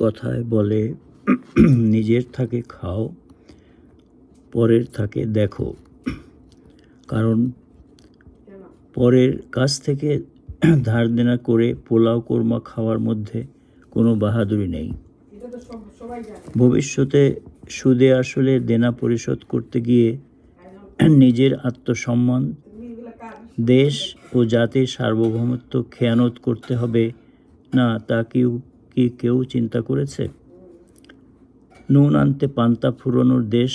কথায় বলে নিজের থাকে খাও, পরের থাকে দেখো। কারণ পরের কাছ থেকে ধার দেনা করে পোলাও কোরমা খাওয়ার মধ্যে কোনো বাহাদুরি নেই। ভবিষ্যতে সুদে আসলে দেনা পরিশোধ করতে গিয়ে নিজের আত্মসম্মান, দেশ ও জাতির সার্বভৌমত্ব খেয়ানত করতে হবে না, তা কেউ চিন্তা করেছে? নুন আনতে পান্তা ফুরোনোর দেশ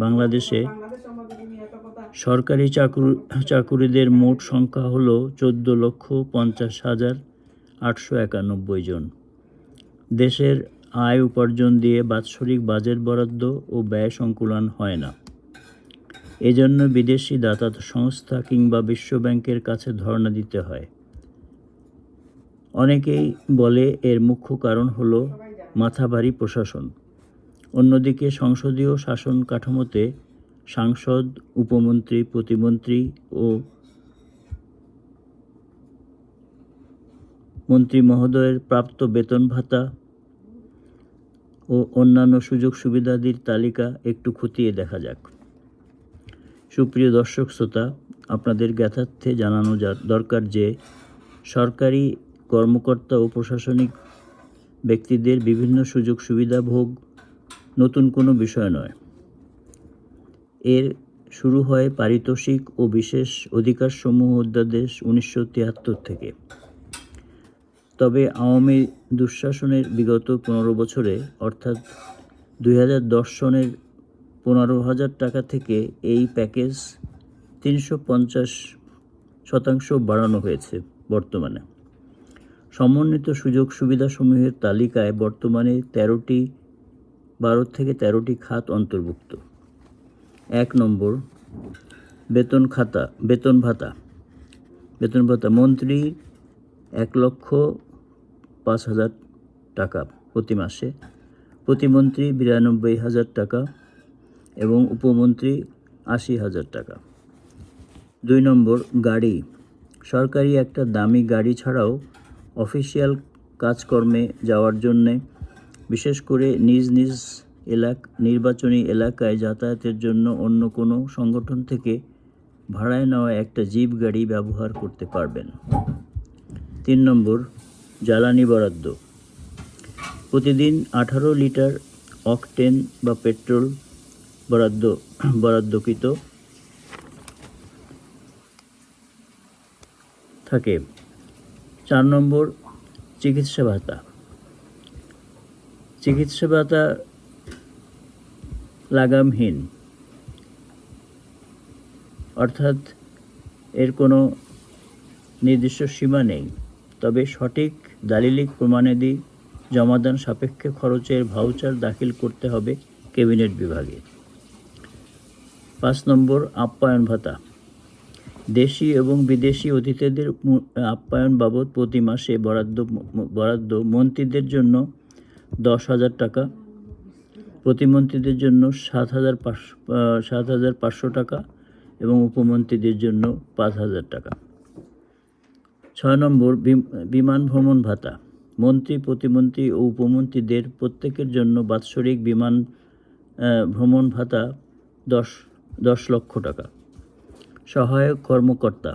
বাংলাদেশে সরকারি চাকুরিদের মোট সংখ্যা হল 14,50,891 জন। দেশের আয় উপার্জন দিয়ে বাৎসরিক বাজেট বরাদ্দ ও ব্যয় সংকুলান হয় না। এজন্য বিদেশি দাতা সংস্থা কিংবা বিশ্বব্যাংকের কাছে ধর্ণা দিতে হয়। অনেকেই বলে এর মুখ্য কারণ হলো মাথাভারী প্রশাসন। অন্যদিকে সংসদীয় শাসন কাঠামোতে সাংসদ, উপমন্ত্রী, প্রতিমন্ত্রী ও মন্ত্রী মহোদয়ের প্রাপ্ত বেতন ভাতা ও অন্যান্য সুযোগ সুবিধাদির তালিকা একটু খতিয়ে দেখা যাক। সুপ্রিয় দর্শক শ্রোতা, আপনাদের জ্ঞাতার্থে জানানো দরকার যে সরকারি কর্মকর্তা ও প্রশাসনিক ব্যক্তিদের বিভিন্ন সুযোগ সুবিধা ভোগ নতুন কোনো বিষয় নয়। এর শুরু হয় পারিতোষিক ও বিশেষ অধিকারসমূহ অধ্যাদেশ 1973 থেকে। তবে আওয়ামী দুঃশাসনের বিগত 15 বছরে অর্থাৎ 2010 সনের 15,000 টাকা থেকে এই প্যাকেজ 350% বাড়ানো হয়েছে। বর্তমানে সমন্বিত সুযোগ সুবিধাসমূহের তালিকায় বর্তমানে 12 থেকে 13টি খাত অন্তর্ভুক্ত। 1 নম্বর, বেতন ভাতা। মন্ত্রী 1,05,000 টাকা প্রতি মাসে, প্রতিমন্ত্রী 92,000 টাকা এবং উপমন্ত্রী 80,000 টাকা। 2 নম্বর, গাড়ি। সরকারি একটা দামি গাড়ি ছাড়াও অফিসিয়াল কাজকর্মে যাওয়ার জন্যে, বিশেষ করে নিজ নির্বাচনী এলাকায় যাতায়াতের জন্য অন্য কোনো সংগঠন থেকে ভাড়ায় নেওয়া একটা জিপ গাড়ি ব্যবহার করতে পারবেন। 3 নম্বর, জ্বালানি বরাদ্দ। প্রতিদিন 18 লিটার অকটেন বা পেট্রোল বরাদ্দকৃত থাকে। 4 নম্বর, চিকিৎসা ভাতা লাগামহীন, অর্থাৎ এর কোনো নির্দিষ্ট সীমা নেই। তবে সঠিক দালিলিক প্রমাণাদি জমাদান সাপেক্ষে খরচের ভাউচার দাখিল করতে হবে ক্যাবিনেট বিভাগে। 5 নম্বর, আপ্যায়ন ভাতা। দেশি এবং বিদেশি অতিথিদের আপ্যায়ন বাবদ প্রতি মাসে বরাদ্দ মন্ত্রীদের জন্য 10,000 টাকা, প্রতিমন্ত্রীদের জন্য 7,500 টাকা এবং উপমন্ত্রীদের জন্য 5,000 টাকা। 6 নম্বর, বিমান ভ্রমণ ভাতা। মন্ত্রী, প্রতিমন্ত্রী ও উপমন্ত্রীদের প্রত্যেকের জন্য বাৎসরিক বিমান ভ্রমণ ভাতা 10 লক্ষ টাকা। সহায়ক কর্মকর্তা।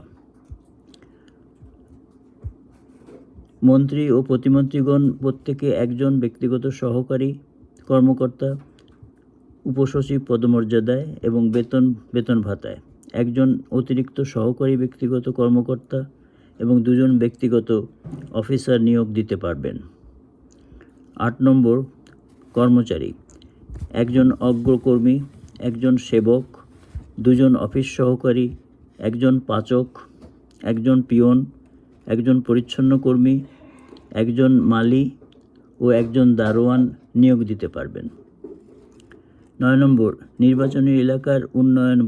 মন্ত্রী ও প্রতিমন্ত্রীগণ প্রত্যেকে একজন ব্যক্তিগত সহকারী কর্মকর্তা, উপসচিব পদমর্যাদায় এবং বেতন ভাতায়, একজন অতিরিক্ত সহকারী ব্যক্তিগত কর্মকর্তা এবং 2 জন ব্যক্তিগত অফিসার নিয়োগ দিতে পারবেন। 8 নম্বর, কর্মচারী। একজন অগ্রকর্মী, একজন সেবক, 2 জন অফিস সহকারী, একজন পাচক, একজন পিয়ন, একজন পরিচ্ছন্ন কর্মী, একজন মালি ও একজন দারোয়ান নিয়োগ দিতে পারবেন। 9 নম্বর, নির্বাচনী এলাকার উন্নয়নে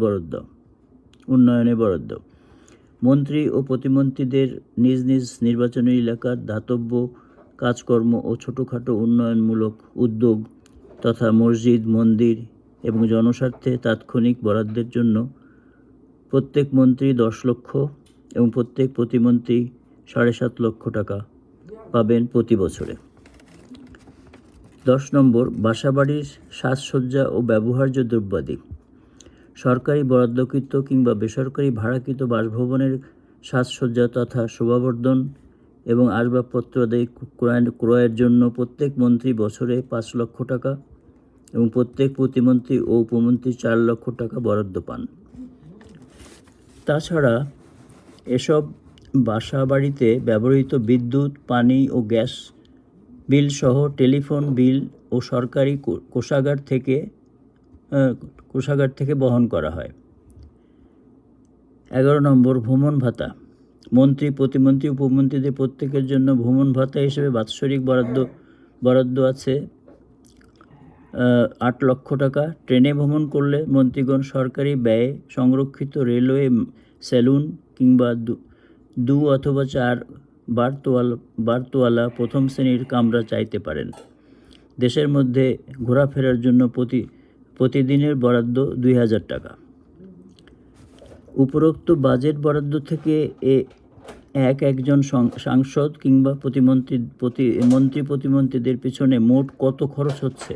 বরাদ্দ। মন্ত্রী ও প্রতিমন্ত্রীদের নিজ নির্বাচনী এলাকার ধাতব্য কাজকর্ম ও ছোটোখাটো উন্নয়নমূলক উদ্যোগ তথা মসজিদ, মন্দির এবং জনস্বার্থে তাৎক্ষণিক বরাদ্দের জন্য প্রত্যেক মন্ত্রী 10 লক্ষ এবং প্রত্যেক প্রতিমন্ত্রী 7.5 লক্ষ টাকা পাবেন প্রতি বছরে। 10 নম্বর, বাসাবাড়ির সাজসজ্জা ও ব্যবহার্য দ্রব্যাদি। সরকারি বরাদ্দকৃত কিংবা বেসরকারি ভাড়াকৃত বাসভবনের সাজসজ্জা তথা শোভাবর্ধন এবং আসবাবপত্র আদি ক্রয়ের জন্য প্রত্যেক মন্ত্রী বছরে 5 লক্ষ টাকা এবং প্রত্যেক প্রতিমন্ত্রী ও উপমন্ত্রী 4 লক্ষ টাকা বরাদ্দ পান। তাছাড়া এসব বাসা বাড়িতে ব্যবহৃত বিদ্যুৎ, পানি ও গ্যাস বিল সহ টেলিফোন বিল ও সরকারি কোষাগার থেকে বহন করা হয়। 11 নম্বর, ভ্রমণ ভাতা। মন্ত্রী, প্রতিমন্ত্রী, উপমন্ত্রীদের প্রত্যেকের জন্য ভ্রমণ ভাতা হিসেবে বাৎসরিক বরাদ্দ আছে 8 লক্ষ টাকা। ট্রেনে ভ্রমণ করলে মন্ত্রীগণ সরকারি ব্যয়ে সংরক্ষিত রেলওয়ে সেলুন কিংবা 2 অথবা 4 বারতোয়ালা প্রথম শ্রেণীর কামরা চাইতে পারেন। দেশের মধ্যে ঘোরাফেরার জন্য প্রতিদিনের বরাদ্দ 2000 টাকা। উপরোক্ত বাজেট বরাদ্দ থেকে একজন সাংসদ কিংবা মন্ত্রী প্রতিমন্ত্রীদের পিছনে মোট কত খরচ হচ্ছে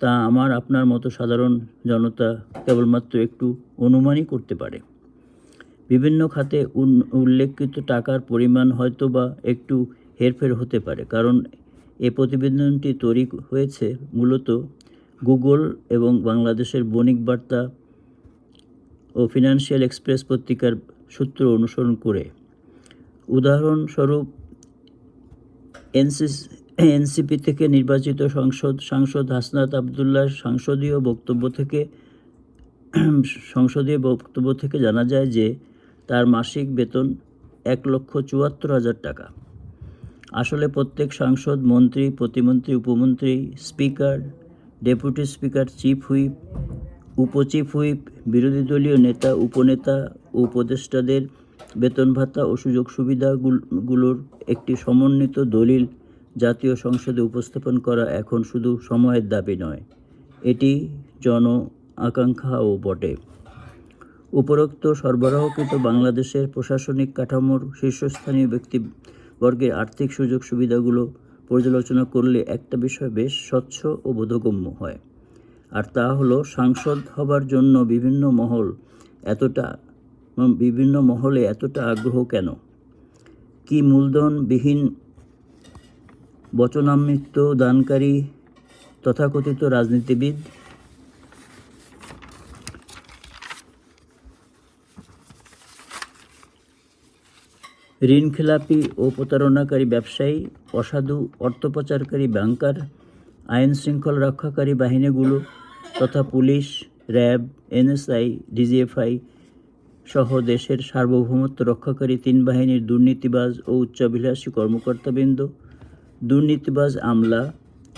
তা আপনার মতো সাধারণ জনতা কেবলমাত্র একটু অনুমানই করতে পারে। বিভিন্ন খাতে উল্লেখিত টাকার পরিমাণ হয়তো বা একটু হেরফের হতে পারে, কারণ এ প্রতিবেদনটি তৈরি হয়েছে মূলত গুগল এবং বাংলাদেশের বণিক বার্তা ও ফিনান্সিয়াল এক্সপ্রেস পত্রিকার সূত্র অনুসরণ করে। উদাহরণস্বরূপ, এনসিপি থেকে নির্বাচিত সাংসদ হাসনাত আবদুল্লাহর সংসদীয় বক্তব্য থেকে জানা যায় যে তার মাসিক বেতন 1,74,000 টাকা। আসলে প্রত্যেক সাংসদ, মন্ত্রী, প্রতিমন্ত্রী, উপমন্ত্রী, speaker, deputy speaker, chief whip, উপচিফ হুইপ, বিরোধী দলীয় নেতা, উপনেতা ও উপদেষ্টাদের বেতন ভাতা ও সুযোগ সুবিধাগুলোর একটি সমন্বিত দলিল জাতীয় সংসদে উপস্থাপন করা এখন শুধু সময়ের দাবি নয়, এটি জন আকাঙ্ক্ষাও বটে। উপরোক্ত সরবরাহকৃত বাংলাদেশের প্রশাসনিক কাঠামোর শীর্ষস্থানীয় ব্যক্তিবর্গের আর্থিক সুযোগ সুবিধাগুলো পর্যালোচনা করলে একটা বিষয় বেশ স্বচ্ছ ও বোধগম্য হয়, আর তা হলো সাংসদ হবার জন্য বিভিন্ন মহলে এতটা আগ্রহ কেন? কি মূলধনবিহীন বচনামৃত দানকারী তথাকথিত রাজনীতিবিদ, ঋণখেলাপি ও প্রতারণাকারী ব্যবসায়ী, অসাধু অর্থপাচারকারী ব্যাংকার, আইন শৃঙ্খলা রক্ষাকারী বাহিনীগুলো তথা পুলিশ, র্যাব, এনএসআই, ডিজিএফআই সহ দেশের সার্বভৌমত্ব রক্ষাকারী 3 বাহিনীর দুর্নীতিবাজ ও উচ্চাভিলাষী কর্মকর্তাবৃন্দ, দুর্নীতিবাজ আমলা,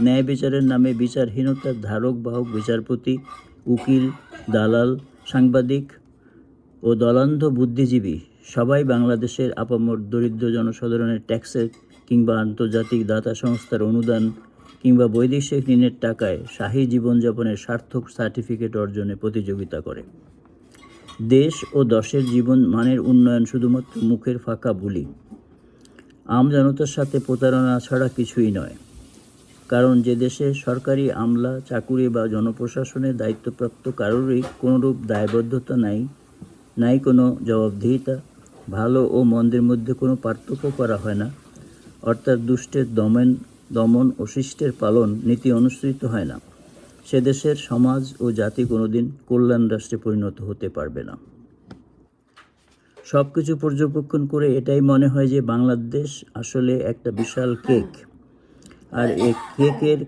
ন্যায় বিচারের নামে বিচারহীনতার ধারক বাহক বিচারপতি, উকিল, দালাল, সাংবাদিক ও দলান্ধ বুদ্ধিজীবী সবাই বাংলাদেশের আপামর দরিদ্র জনসাধারণের ট্যাক্সের কিংবা আন্তর্জাতিক দাতা সংস্থার অনুদান কিংবা বৈদেশিক ঋণের টাকায় শাহী জীবনযাপনের সার্থক সার্টিফিকেট অর্জনে প্রতিযোগিতা করে। দেশ ও দশের জীবন মানের উন্নয়ন শুধুমাত্র মুখের ফাঁকা বুলি। জনতার সাথে প্রতারণা ছাড়া কিছুই নয়, কারণ যে দেশে সরকারি আমলা, চাকুরি বা জনপ্রশাসনের দায়িত্বপ্রাপ্ত কারোরই কোনোরূপ দায়বদ্ধতা নাই কোনো জবাবদিহিতা, ভালো ও মন্দের মধ্যে কোনো পার্থক্য করা হয় না, অর্থাৎ দুষ্টের দমন ও শিষ্টের পালন নীতি অনুসৃত হয় না, সে দেশের সমাজ ও জাতি কোনোদিন কল্যাণ রাষ্ট্রে পরিণত হতে পারবে না। সব কিছু পর্যবেক্ষণ করে এটাই মনে হয় যে বাংলাদেশ আসলে একটা বিশাল কেক, আর এই কেকের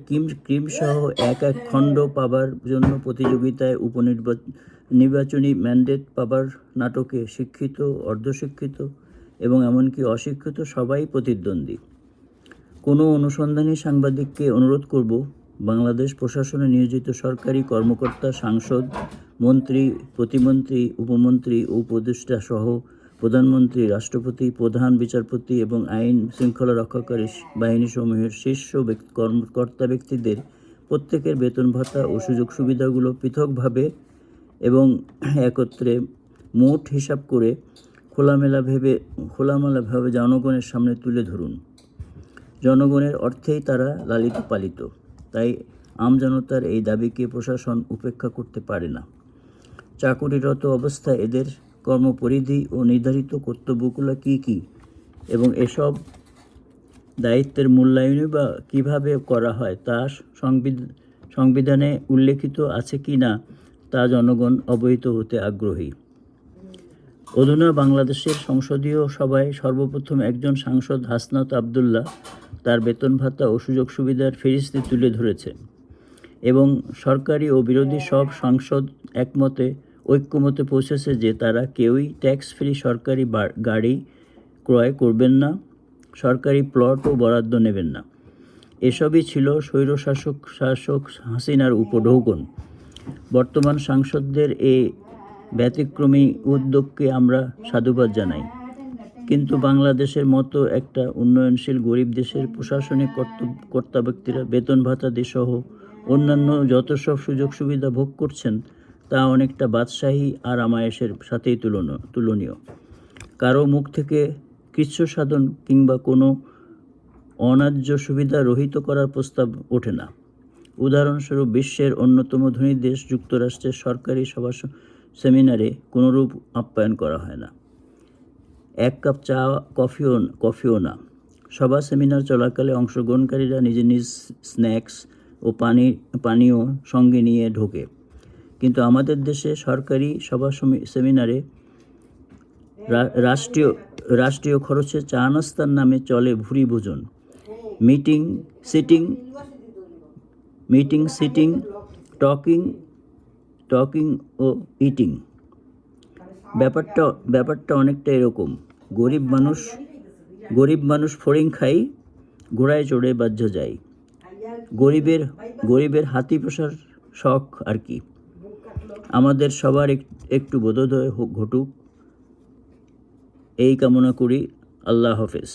ক্রিম সহ এক খণ্ড পাবার জন্য প্রতিযোগিতায় নির্বাচনী ম্যান্ডেট পাবার নাটকে শিক্ষিত, অর্ধশিক্ষিত এবং এমনকি অশিক্ষিত সবাই প্রতিদ্বন্দ্বী। কোনো অনুসন্ধানী সাংবাদিককে অনুরোধ করব, বাংলাদেশ প্রশাসনে নিয়োজিত সরকারি কর্মকর্তা, সাংসদ, মন্ত্রী, প্রতিমন্ত্রী, উপমন্ত্রী ও উপদেষ্টা সহ প্রধানমন্ত্রী, রাষ্ট্রপতি, প্রধান বিচারপতি এবং আইন শৃঙ্খলা রক্ষাকারী বাহিনীসমূহের শীর্ষ কর্মকর্তা ব্যক্তিদের প্রত্যেকের বেতন ভাতা ও সুযোগ সুবিধাগুলো পৃথকভাবে এবং একত্রে মোট হিসাব করে খোলামেলাভাবে জনগণের সামনে তুলে ধরুন। জনগণের অর্থেই তারা লালিত পালিত, তাই আমজনতার এই দাবিকে প্রশাসন উপেক্ষা করতে পারে না। চাকুরিরত অবস্থায় এদের কর্মপরিধি ও নির্ধারিত কর্তব্যগুলো কী কী এবং এসব দায়িত্বের মূল্যায়নই বা কীভাবে করা হয় তা সংবিধানে উল্লেখিত আছে কি না তা জনগণ অবহিত হতে আগ্রহী। অধুনা বাংলাদেশের সংসদীয় সভায় সর্বপ্রথম একজন সাংসদ হাসনাত আবদুল্লাহ তার বেতন ভাতা ও সুযোগ সুবিধার ফেরিস্তি তুলে ধরেছে এবং সরকারি ও বিরোধী সব সাংসদ ঐক্যমতে পৌঁছেছে যে তারা কেউই ট্যাক্স ফ্রি সরকারি গাড়ি ক্রয় করবেন না, সরকারি প্লটও বরাদ্দ নেবেন না। এসবই ছিল স্বৈরশাসক হাসিনার উপঢৌকন। বর্তমান সাংসদদের এই ব্যতিক্রমী উদ্যোগকে আমরা সাধুবাদ জানাই, কিন্তু বাংলাদেশের মতো একটা উন্নয়নশীল গরিব দেশের প্রশাসনিক কর্তাব্যক্তিরা বেতন ভাতাদি সহ অন্যান্য যত সব সুযোগ সুবিধা ভোগ করছেন তা অনেকটা বাদশাহী আর আরামায়েশের সাথেই তুলনীয়। কারো মুখ থেকে কৃচ্ছ সাধন কিংবা কোনো অন্যায্য সুবিধা রহিত করার প্রস্তাব ওঠে না। উদাহরণস্বরূপ, বিশ্বের অন্যতম ধনী দেশ যুক্তরাষ্ট্রের সরকারি সভা সেমিনারে কোনোরূপ আপ্যায়ন করা হয় না, এক কাপ চা কফিও না। সভা সেমিনার চলাকালে অংশগ্রহণকারীরা নিজ নিজ স্ন্যাক্স ও পানীয় সঙ্গে নিয়ে ঢোকে, কিন্তু আমাদের দেশে সরকারি সভা সেমিনারে রাষ্ট্রীয় খরচে চা নাস্তার নামে চলে ভুরি ভোজন, মিটিং সিটিং, টকিং ও ইটিং। ব্যাপারটা অনেকটা এরকম, গরিব মানুষ ফড়িং খাই, ঘোড়ায় চড়ে বাহ্য যায়। গরিবের হাতি পোষার শখ আর কি। আমাদের সবার একটু বোধোদয় ঘটুক এই কামনা করি। আল্লাহ হাফেজ।